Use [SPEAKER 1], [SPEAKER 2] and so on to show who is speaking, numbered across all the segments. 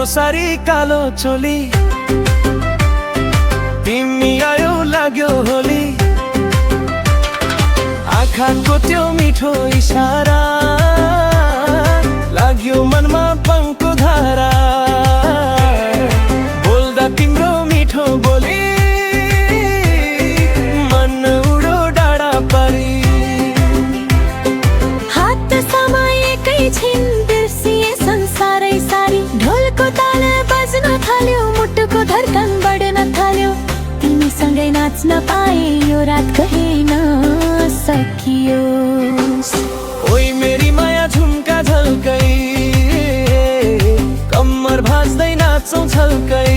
[SPEAKER 1] कालो सारी कालो चोली तिमी आयो लाग्यो होली आँखाको त्यो मिठो इशारा लाग्यो मनमा पङ्को धारा बोल्दा तिम्रो मिठो बोली मन उडो डाँडा परी
[SPEAKER 2] हात समाएकै छिन बिर्सिए संसारै सारी ढोलको ताल बज्न थाल्यो मुटुको धड्कन बढ्न थाल्यो तिमीसँगै नाच्न पाए यो रात कहिँ नसकियो
[SPEAKER 1] ओइ मेरी माया झुम्का झल्कै कम्मर भाँच्दै नाच्छौँ छल्कै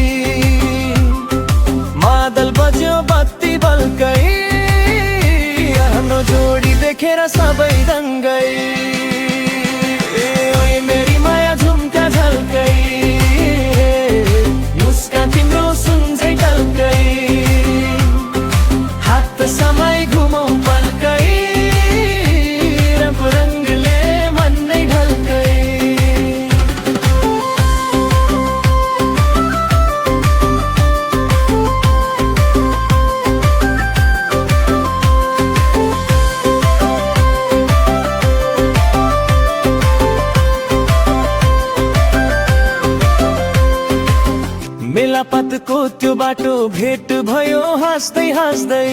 [SPEAKER 1] मादल बज्यो बत्ती बल्कै हाम्रो जोडी देखेर सबै दङ्गै ओइ मेरी माया झुम्का झल्कै मुस्कान तिम्रो सुन्झै टल्कै हात समय घुमौँ पल्कै रङले मन नै ढल्कै मेलापातको त्यो बाटो भेट भयो हाँस्दै हाँस्दै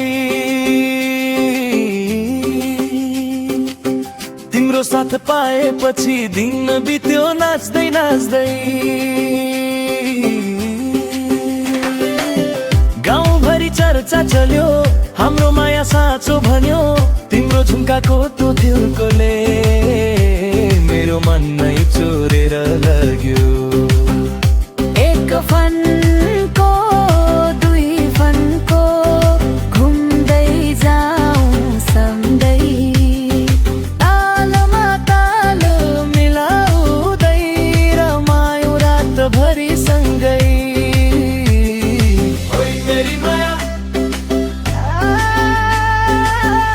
[SPEAKER 1] तिम्रो साथ पाएपछि दिन बित्यो नाच्दै नाच्दै गाउँभरि चर्चा चल्यो हाम्रो माया साँचो भन्यो तिम्रो झुम्काको त्यो दिलकोले मेरो मन नै चोरेर लग्यो
[SPEAKER 2] एक फनको दुई फनको घुम्दै जाउँ सँगै
[SPEAKER 1] तालमा ताल मिलाउँदै रमायौँ रातभरि सँगै ओइ मेरी माया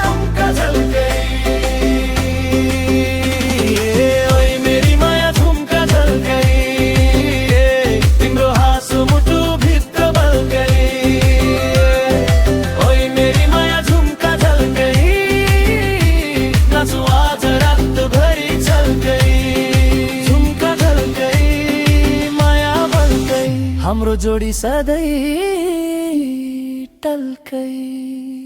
[SPEAKER 1] झुम्का झल्कै ओइ मेरी माया झुम्का झल्कै तिम्रो हाँसो मुटु भित्र बल्कै ओइ मेरी माया झुम्का झल्कै नाचौँ आज रातभरि छल्कै झुम्का झल्कै माया बल्कै हाम्रो जोडी सधैँ टल्कै।